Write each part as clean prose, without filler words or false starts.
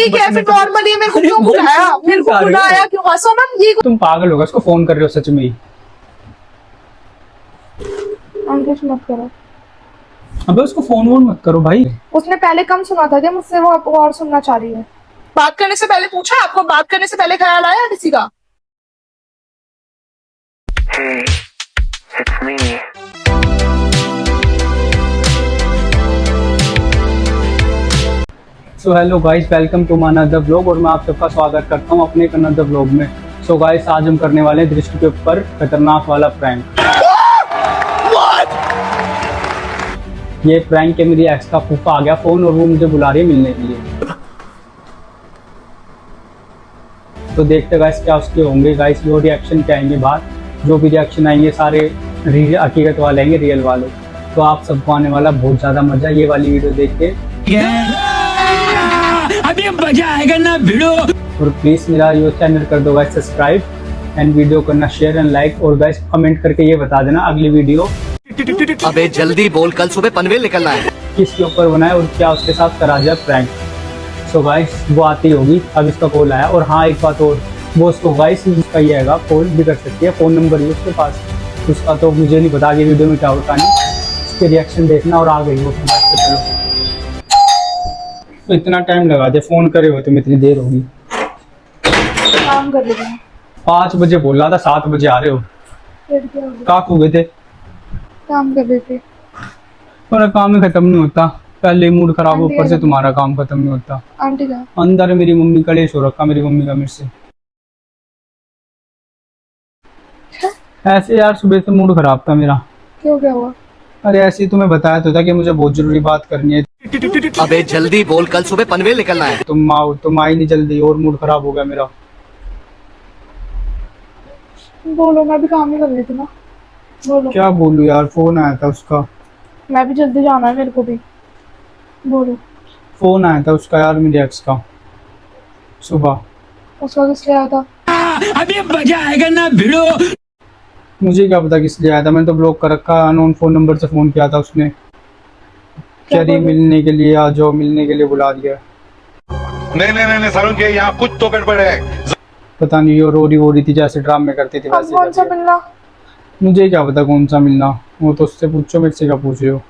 ठीक है फिर नॉर्मली मेरे को क्यों बुलाया, मेरे को बुलाया क्यों? समन ये तुम पागल होगा, उसको फोन कर रहे हो सच में ही। अंकित मत करो। अबे उसको फोन वोन मत करो भाई। उसने पहले कम सुना था क्या मुझसे, वो अब और सुनना चाह रही है। बात करने से पहले पूछा आपको, बात करने से पहले ख्याल आया किसी का? Hey, it's me. So hello guys, welcome to my another vlog और मैं आप सबका स्वागत करता हूं अपने एक अनदर व्लॉग में। सो गाइस, आज हम करने वाले हैं दृष्टि के ऊपर खतरनाक वाला प्रैंक। ये प्रैंक है, मेरी एक्स का फूफा आ गया फोन और वो मुझे बुला रही है मिलने के लिए। तो देखते गाइस क्या उसके होंगे गाइस, वो रिएक्शन क्या आएंगे बाहर। जो भी रिएक्शन आएंगे सारे हकीकत वाले आएंगे, रियल वाले। तो आप सबको आने वाला बहुत ज़्यादा मजा ये वाली वीडियो देख के। अभी मजा आएगा ना भिड़ो। और प्लीज़ मेरा ये चैनल कर दो गाइस सब्सक्राइब एंड वीडियो करना शेयर एंड लाइक। और गाइस कमेंट करके ये बता देना अगली वीडियो अबे जल्दी बोल, कल सुबह पनवेल निकलना है। किसके ऊपर बनाए और क्या उसके साथ करा जाए प्रैंक। सो गाइस वो आती होगी, अब इसका कॉल आया। और हाँ एक बात और, वो उसको गाइस उसका ये है कॉल भी कर सकती है, फ़ोन नंबर ही उसके पास। उसका तो मुझे नहीं पता, आगे वीडियो में क्या होता नहीं। उसके रिएक्शन देखना। और आ गई वो, चलो तो इतना टाइम लगा दे, फ़ोन करे हो तुम इतनी देर होगी। काम कर रही हूँ। 5 बजे बोल रहा था, 7 बजे आ रहे हो। फिर क्या हो गया? कहाँ खो गए थे? काम कर रहे थे। मेरा काम ही खत्म नहीं होता, पहले मूड खराब, ऊपर से तुम्हारा काम खत्म नहीं होता। आंटी का अंदर मेरी मम्मी कलेश हो रखा, मेरी मम्मी का मेरे से। ऐसे यार सुबह से मूड खराब था मेरा। क्यों, क्या हुआ? अरे ऐसे ही तुम्हें बताया तो था कि मुझे बहुत जरूरी बात करनी है। अबे जल्दी बोल, कल सुबह पनवेल निकलना है। तुम आई नहीं जल्दी और मूड खराब हो गया मेरा। बोलो, मैं भी काम ही कर रही थी ना। बोलो। क्या बोलूं यार, फोन आया था उसका। मैं भी जल्दी जाना है मेरे को भी। बोलो। फोन आया था उसका यार, मेरे एक्स का सुबह। उसका किस लिए आया था? अभी मजा आएगा ना भिड़ो। मुझे क्या पता किस लिए आया था, मैंने तो ब्लॉक कर रखा। अननोन फोन नंबर से फोन किया था उसने। क्या चली मिलने के लिए आ जाओ, मिलने के लिए बुला दिया। नहीं सारुण के यहाँ कुछ तो गड़बड़ है। पता नहीं, वो रो रही थी जैसे ड्रामे करती थी अब वैसे कौन सा कर दिया। मिलना? मुझे क्या पता कौन सा मिलना, वो तो उससे पूछो, मेरे से क्या पूछ रहे हो।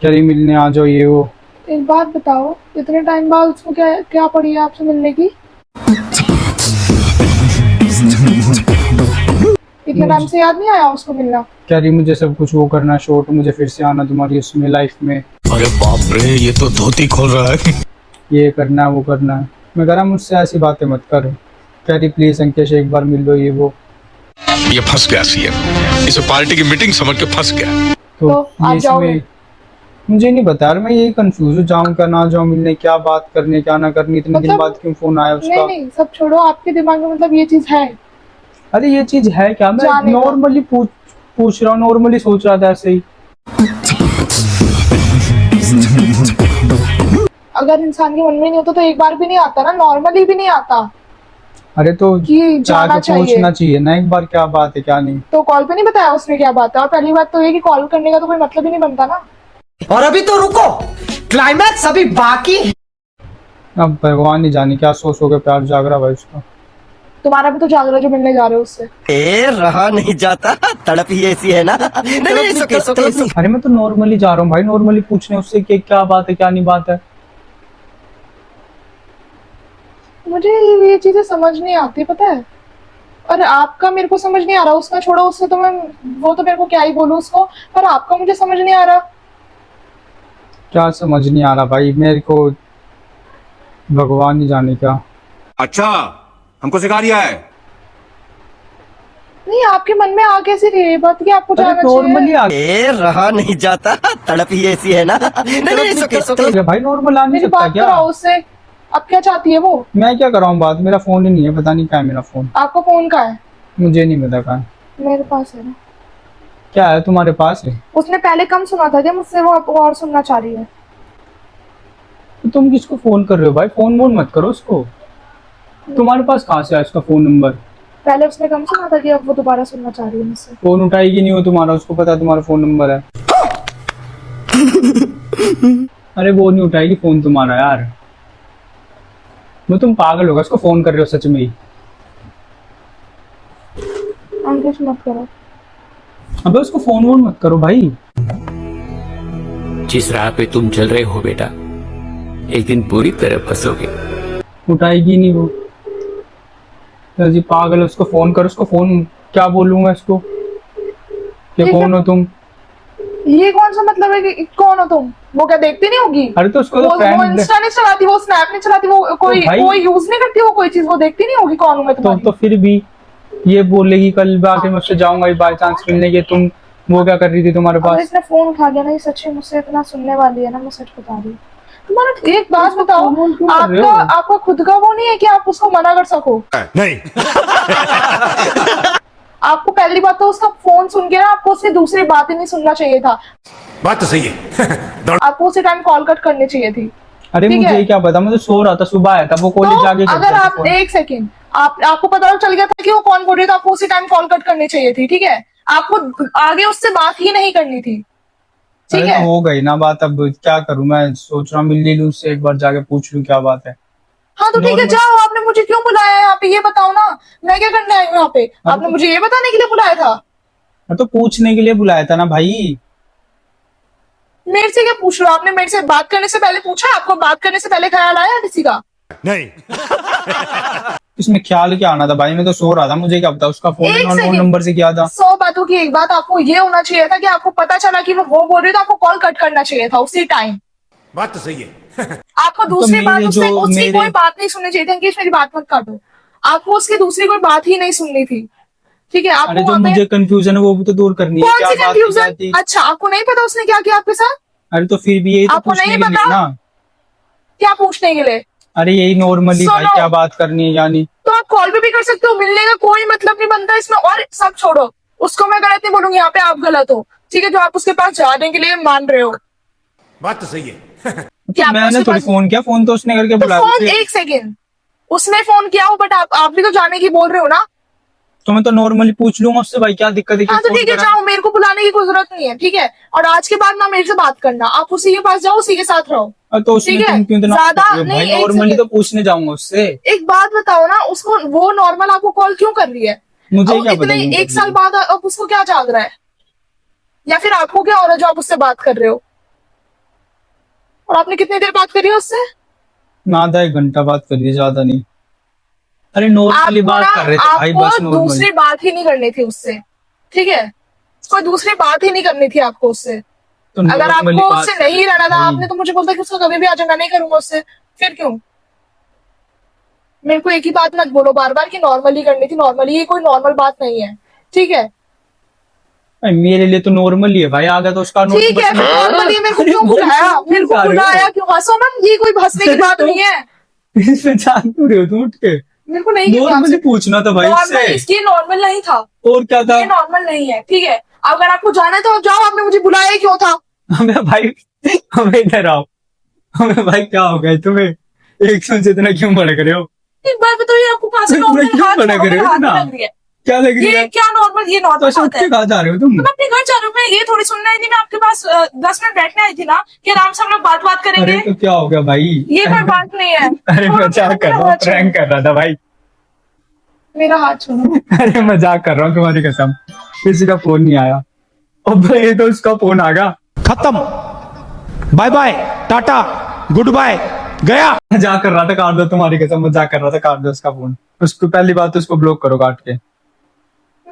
चली मिलने आ जाओ ये वो। एक बात बताओ, इतने टाइम बाद उसको क्या क्या पड़ी है आपसे मिलने की? इतने टाइम से याद नहीं आया उसको मिलना? कह रही मुझे सब कुछ वो करना शॉर्ट, मुझे फिर से आना तुम्हारी उसमें लाइफ में। अरे बाप रे, ये तो धोती खोल रहा है। ये करना है वो करना है। मैं कह रहा मुझसे ऐसी बातें मत कर। कह रही प्लीज अंकेश एक बार मिल लो ये वो। ये फंस गया सीएम, इसे पार्टी की मीटिंग समझ के फंस गया। तो आप ये जाओगे? इसमें मुझे नहीं बता यार, मैं यही कंफ्यूज हूँ, जाऊँ क्या ना जाऊँ मिलने, क्या बात करने क्या ना करनी। इतने दिन मतलब- बाद क्यों फोन आया उसका? नहीं सब छोड़ो, आपके दिमाग में मतलब ये चीज है? अरे ये चीज है क्या? मैं जाने का। नॉर्मली पूछ रहा हूँ, नॉर्मली सोच रहा था ऐसे ही। अगर इंसान के मन में नहीं होता तो एक बार भी नहीं आता ना, नॉर्मली भी नहीं आता अरे तो कि जाना जाके चाहिए। पूछना चाहिए ना एक बार, क्या बात है क्या नहीं। तो कॉल पे नहीं बताया उसने क्या बात है? और पहली बात तो ये कि कॉल करने का तो कोई मतलब ही नहीं बनता ना। और अभी तो रुको, क्लाइमैक्स अभी बाकी। अब भगवान नहीं जाने क्या सोच के प्यार जाग रहा भाई उसका। तुम्हारा भी तो जाग रहा है जो मिलने जा रहे हो उससे। रहा नहीं जाता, तड़प ही ऐसी है ना। नहीं, it's okay, it's okay। अरे मैं तो नॉर्मली जा रहा हूँ भाई, नॉर्मली पूछने उससे कि क्या बात है क्या नहीं बात है। मुझे ये चीजें समझ नहीं आती, पता है। और आपका मेरे को समझ नहीं आ रहा, उसका छोड़ो, उससे तो मैं वो तो मेरे को क्या ही बोलूं उसको, पर आपका मुझे समझ नहीं आ रहा। क्या समझ नहीं आ रहा भाई मेरे को, भगवान नहीं जाने क्या। अच्छा, हमको सिखा रिया है। नहीं, आपके मन में आ कैसे रही है ये बात कि आपको जाना नॉर्मली चाहिए? आ रहा नहीं जाता, तड़प ही ऐसी है ना। नहीं, it's okay, it's okay। गया भाई, नॉर्मल आ नहीं मेरी सकता बात क्या? कराओ उससे। अब क्या चाहती है वो? मैं क्या कराऊं बात, मेरा फोन ही नहीं है, पता नहीं क्या है मेरा फोन। आपका फोन कहाँ है? मुझे नहीं पता कहाँ है। मेरे पास है ना। क्या है तुम्हारे पास है? उसने पहले कम सुना था क्या मुझसे, वो अब और सुनना चाह रही है। तो तुम किसको फोन कर रहे हो भाई? फोन वोन मत करो उसको। तुम्हारे पास कहाँ से है उसका फोन नंबर? पहले उसने कम सुना था कि अब वो दोबारा सुनना चाह रही है मुझसे। फोन उठाएगी नहीं वो तुम्हारा, उसको पता है तुम्हारा फोन नंबर है। अरे वो नहीं उठाएगी फोन तुम्हारा यार, वो तुम पागल होगा, उसको फोन कर रहे हो सच में ही। अंकित मत करो। अबे उसको फोन वोन मत करो भाई। जिस राह पे तुम चल रहे हो बेटा, एक दिन पूरी तरह फंसोगे। उठाएगी नहीं वो, तो जी पागल है, उसको फोन करो, उसको फोन क्या बोलूंगा इसको कि ये कौन हो तुम। ये कौन सा मतलब है कि कौन हो तुम? वो क्या देखती नहीं होगी? अरे तो उसको वो तो फ्रेंड इंस्टा नहीं चलाती, वो स्नैप नहीं चलाती, वो कोई भाई- कोई यूज नहीं करती, वो कोई चीज वो देखती नहीं होगी कौन हूं मैं तुम्हारी? तो फिर भी ये बोलेगी कल आके मुझसे जाऊंगा बाय चांस मिलने के, तुम वो क्या कर रही थी तुम्हारे अगर पास। इसने फोन उठा लिया ना, ये सच में मुझसे इतना सुनने वाली है ना, मैं सच बता रही हूँ। तुम्हारा एक बात बताओ, फोन क्यों कर रहे आपका हो? आपका खुद का वो नहीं है कि आप उसको मना कर सको? नहीं। आपको पहली बात तो उसका फोन सुन के ना आपको उसकी दूसरी बात ही नहीं सुनना चाहिए था, बात तो सही है। आपको उसी टाइम कॉल कट करनी चाहिए थी। अरे ठीक मुझे है। क्या पता, मैं तो सो रहा था, सुबह आया था वो कॉलेज तो जाके अगर आप एक सेकेंड, आपको पता चल गया था कि वो कौन बोल रही है, तो आपको उसी टाइम कॉल कट करनी चाहिए थी। ठीक है, आपको आगे उससे बात ही नहीं करनी थी। ठीक अरे है, तो हो गई ना बात, अब क्या करूं, मैं सोच रहा हूँ मिल लूं उससे, एक बार जाके पूछ लूं क्या बात है। हाँ तो ठीक है, Normal- जाओ। आपने मुझे क्यों बुलाया है यहाँ पे, ये बताओ ना, मैं क्या करने आई हूँ यहाँ पे? आपने मुझे ये बताने के लिए बुलाया था? मैं तो पूछने के लिए बुलाया था ना भाई। मेरे से क्या पूछ रहे हो? आपने मेरे से बात करने से पहले पूछा? आपको बात करने से पहले ख्याल आया किसी का? नहीं। इसमें ख्याल क्या आना था भाई, मैं तो सो रहा था, मुझे क्या पता उसका फोन एक फोन second। नंबर से किया था। 100 बातों की एक बात, आपको ये होना चाहिए था कि आपको पता चला कि वो बोल रही है, तो आपको कॉल कट करना चाहिए था उसी टाइम। बात तो सही है। आपको दूसरी बात मेरे उससे जो- उसकी मेरे- कोई बात नहीं सुननी चाहिए थी। अंकित मेरी बात मत काटो, आपको उसकी दूसरी कोई बात ही नहीं सुननी थी। ठीक है, अरे आपको जो वहाँ पे मुझे कंफ्यूजन है वो भी तो दूर करनी है, कौन क्या सी बात क्या कंफ्यूजन? थी। अच्छा, आपको नहीं पता उसने क्या किया आपके साथ? अरे तो फिर भी यही तो आपको पूछने नहीं के लिए पता? ना। क्या पूछने के लिए? अरे यही नॉर्मली भाई सुनो। क्या बात करनी है यानी। तो आप कॉल पे भी कर सकते हो, मिलने का कोई मतलब नहीं बनता इसमें। और सब छोड़ो, उसको मैं गलत नहीं बोलूंगी, यहाँ पे आप गलत हो। ठीक है, जो आप उसके पास जाने के लिए मान रहे हो। बात तो सही है। कि आपको मैंने उसके थोड़ी पास- फोन किया, फोन तो उसने करके तो बुलाया फोन, मुझे। एक सेकेंड, उसने फोन किया हो, बट आप भी तो जाने की बोल रहे हो ना। तो मैं तो नॉर्मली पूछ लूंगा उससे भाई, क्या दिक्कत है कि हाँ तो फोन ठीक है, करा। जाओ, मेरे को बुलाने की कोई जरूरत नहीं है। ठीक है, और आज के बाद ना मेरे से बात करना, आप उसी के पास जाओ, उसी के साथ रहो। तो उसने ठीक है, तुम क्यों इतना ज्यादा कर रहे हो नहीं, भाई, एक नॉर्मली सेकंड। तो पूछने जाऊंगा उससे। एक बात बताओ ना, उसको वो नॉर्मल आपको कॉल क्यों कर रही है? मुझे अब क्या पता इतने क्यों कर एक रही साल है। बाद अब उसको क्या जाग रहा है, या फिर आपको क्या हो रहा है जो आप उससे बात कर रहे हो? और आपने कितनी देर बात करी है उससे? ना आधा एक घंटा बात कर दी, ज्यादा नहीं। अरे नॉर्मली आपको बात ना- कर रहे थे भाई, बस आपको नॉर्मली। दूसरी बात ही नहीं करनी थी उससे। ठीक है, कोई दूसरी बात ही नहीं करनी थी आपको उससे। तो अगर normally आपको बात उससे कर नहीं रहे रहना थे था, भाई। आपने तो मुझे बोलता कि उसको कभी भी आज मैं नहीं करूंगा उससे। फिर क्यों? मेरे को एक ही बात मत बोलो बार बार कि नॉर्मली करनी थी। नॉर्मली, ये कोई नॉर्मल बात नहीं है। ठीक है, भाई, मेरे लिए तो नॉर्मल ही है भाई, आगे तो उसका ठीक है, नॉर्मली मेरे को क्यों बुलाया? मेरे को बुलाया क्यों? हंसो मत, ये कोई हंसने की बात नहीं है। इसमें जान क्यों रहे हो तुम उठ के। मेरे को नहीं नॉर्मली पूछना था भाई नॉर्मल, इससे, इसकी नॉर्मल नहीं था, और क्या था। ये नॉर्मल नहीं है। ठीक है, अगर आपको जाना है तो आप जाओ, आपने मुझे बुलाया ही क्यों था? हमें भाई, हमें इधर आओ। हमें भाई क्या हो गया तुम्हें, एक सुन से इतना क्यों भड़क रहे हो, एक बार बताइए, आपको कहाँ से तुम नॉर्मल क्यों हाथ मना कर रहे हो हाथ इतना? लग रही है? क्या लग रही ये है। क्या नॉर्मल? ये तो नॉर्मल ऐसे उठ बात के है? कहाँ जा रहे हो तुम। मैं अपने घर जा रही हूँ, मैं ये थोड़ी सुनने आई थी, मैं आपके पास 10 मिनट बैठने आई थी ना, कि आराम से हम लोग बात अरे करेंगे। तो क्या हो गया भाई। ये कोई बात नहीं है। अरे मजाक कर रहा हूँ, प्रैंक कर रहा था भाई। मेरा हाथ छोड़ो। अरे मजाक कर रहा हूँ तुम्हारी कसम, किसी का फोन नहीं आया। अब भाई तो उसका फोन आ गया। खत्म, bye bye, tata, goodbye, गया। मजाक कर रहा था, काट दो, तुम्हारी कसम मजाक कर रहा था, काट दो उसका फोन। उसको पहली बात तो उसको ब्लॉक करो काट के।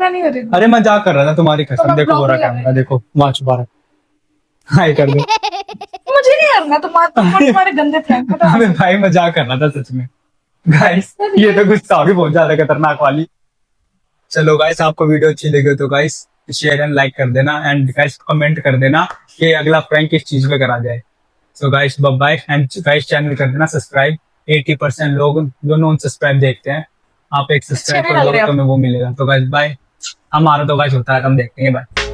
मैं नहीं कर रही। अरे मजाक कर रहा था, तुम्हारी तो कसम। मैं देखो block हो रहा नहीं कर कैमरा, देखो वहां छुपा रहा। हाय कर दो। मुझे नहीं करना, तुम्हारे गंदे थे। हमें भाई मजाक कर रहा था सच में। गाइस ये तो गुस्सा होगी बहुत ज्यादा खतरनाक वाली। चलो गाइस, आपको वीडियो अच्छी लगी हो तो गाइस शेयर एंड लाइक कर देना, एंड गाइस कमेंट कर देना कि अगला प्रैंक किस चीज में करा जाए। So guys bye bye, and guys channel कर देना सब्सक्राइब। 80% लोग जो नॉन सब्सक्राइब देखते हैं, आप एक सब्सक्राइब अच्छे कर नहीं लग दो रहे तो मैं वो मिलेगा। तो गाइस बाय, हमारा तो गाइस होता है, हम देखते हैं, बाय।